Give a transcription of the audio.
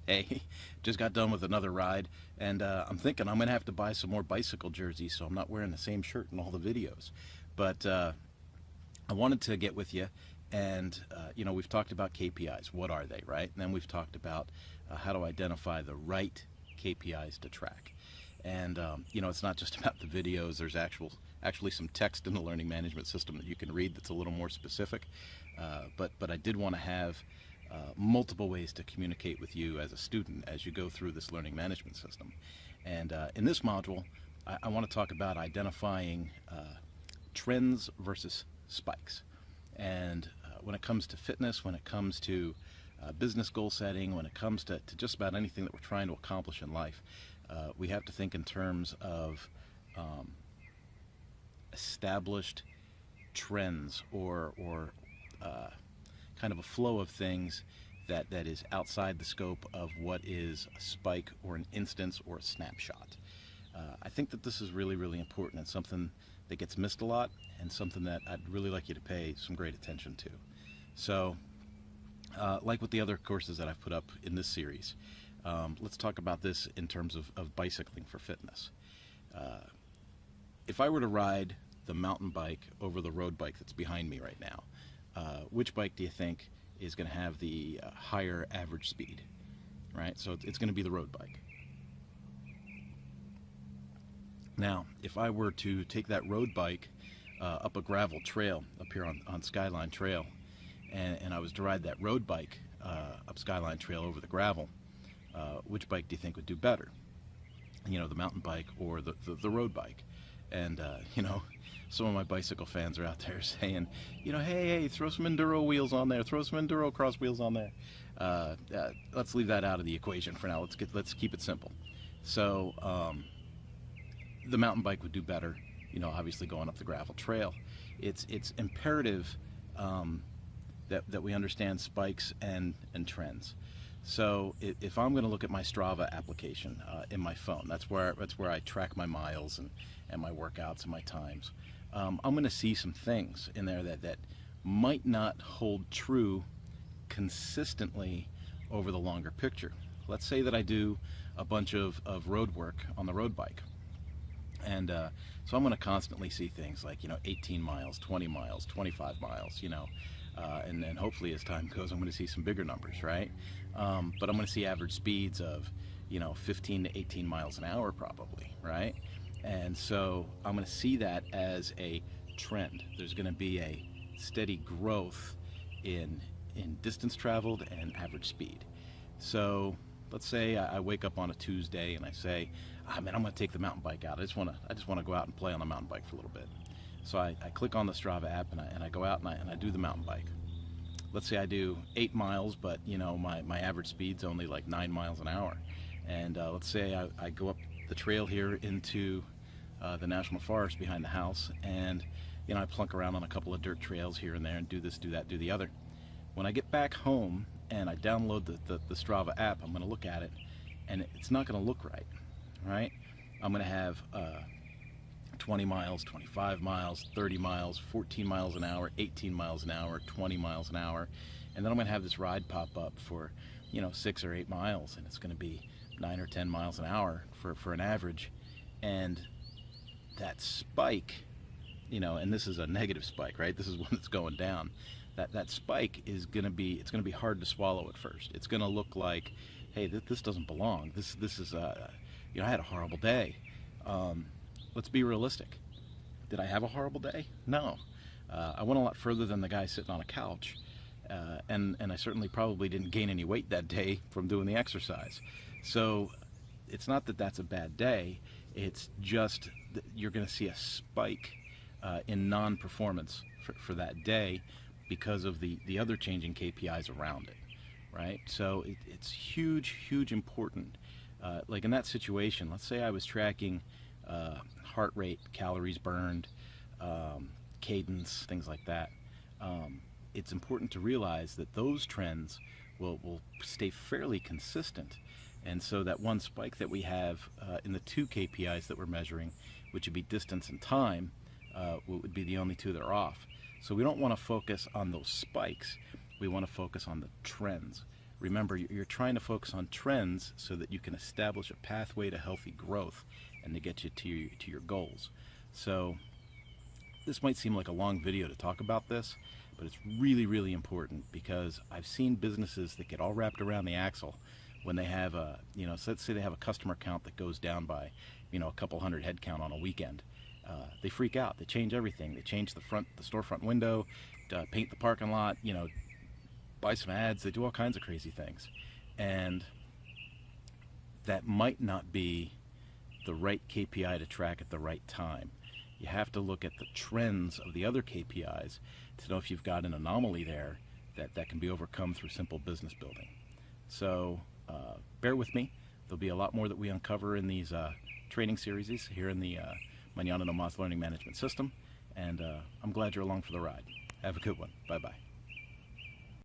Hey, just got done with another ride, and I'm thinking I'm going to have to buy some more bicycle jerseys so I'm not wearing the same shirt in all the videos. But I wanted to get with you, and we've talked about KPIs. What are they, right? And then we've talked about how to identify the right KPIs to track. And it's not just about the videos. There's actually some text in the learning management system that you can read that's a little more specific. But I did want to have multiple ways to communicate with you as a student as you go through this learning management system. And in this module, I want to talk about identifying trends versus spikes. And when it comes to fitness, when it comes to business goal setting, when it comes to just about anything that we're trying to accomplish in life, we have to think in terms of established trends or kind of a flow of things that is outside the scope of what is a spike or an instance or a snapshot. I think that this is really, really important and something that gets missed a lot and something that I'd really like you to pay some great attention to. So, like with the other courses that I've put up in this series, let's talk about this in terms of bicycling for fitness. If I were to ride the mountain bike over the road bike that's behind me right now, which bike do you think is going to have the higher average speed? Right? So it's going to be the road bike. Now, if I were to take that road bike up a gravel trail up here on Skyline Trail, and I was to ride that road bike up Skyline Trail over the gravel, which bike do you think would do better? The mountain bike or the road bike? And some of my bicycle fans are out there saying, hey, throw some enduro wheels on there, throw some enduro cross wheels on there. Let's leave that out of the equation for now. Let's keep it simple. So the mountain bike would do better, obviously going up the gravel trail. It's imperative that we understand spikes and trends. So if I'm going to look at my Strava application in my phone, that's where I track my miles and my workouts and my times. I'm going to see some things in there that might not hold true consistently over the longer picture. Let's say that I do a bunch of road work on the road bike. And so I'm going to constantly see things like, 18 miles, 20 miles, 25 miles, and then hopefully as time goes, I'm going to see some bigger numbers, right? But I'm going to see average speeds of, 15 to 18 miles an hour probably, right? And so I'm going to see that as a trend. There's going to be a steady growth in distance traveled and average speed. So let's say I wake up on a Tuesday and I say, man, I'm going to take the mountain bike out. I just want to go out and play on the mountain bike for a little bit. So I click on the Strava app and I go out and I do the mountain bike. Let's say I do 8 miles, but my average speed's only like 9 miles an hour. And let's say I go up the trail here into the national forest behind the house, and I plunk around on a couple of dirt trails here and there and do this, do that, do the other. When I get back home and I download the Strava app, I'm going to look at it, and it's not going to look right? I'm going to have 20 miles, 25 miles, 30 miles, 14 miles an hour, 18 miles an hour, 20 miles an hour, and then I'm going to have this ride pop up for 6 or 8 miles, and it's going to be 9 or 10 miles an hour for an average. And that spike, and this is a negative spike, right? This is one that's going down. That spike is going to be hard to swallow at first. It's going to look like, hey, this doesn't belong. This is I had a horrible day. Let's be realistic. Did I have a horrible day? No. I went a lot further than the guy sitting on a couch, and I certainly probably didn't gain any weight that day from doing the exercise. So it's not that that's a bad day. It's just that you're going to see a spike in non-performance for that day because of the other changing KPIs around it, right? So it's huge important. Like in that situation, let's say I was tracking heart rate, calories burned, cadence, things like that. It's important to realize that those trends will stay fairly consistent. And so that one spike that we have in the 2 KPIs that we're measuring, which would be distance and time, would be the only 2 that are off. So we don't want to focus on those spikes. We want to focus on the trends. Remember, you're trying to focus on trends so that you can establish a pathway to healthy growth and to get you to your goals. So this might seem like a long video to talk about this, but it's really, really important, because I've seen businesses that get all wrapped around the axle when they have a, so let's say they have a customer count that goes down by, a couple hundred head count on a weekend. They freak out. They change everything. They change the storefront window, paint the parking lot, buy some ads. They do all kinds of crazy things. And that might not be the right KPI to track at the right time. You have to look at the trends of the other KPIs to know if you've got an anomaly there that can be overcome through simple business building. So bear with me. There'll be a lot more that we uncover in these training series here in the Manana Learning Management System, and I'm glad you're along for the ride. Have a good one. Bye-bye.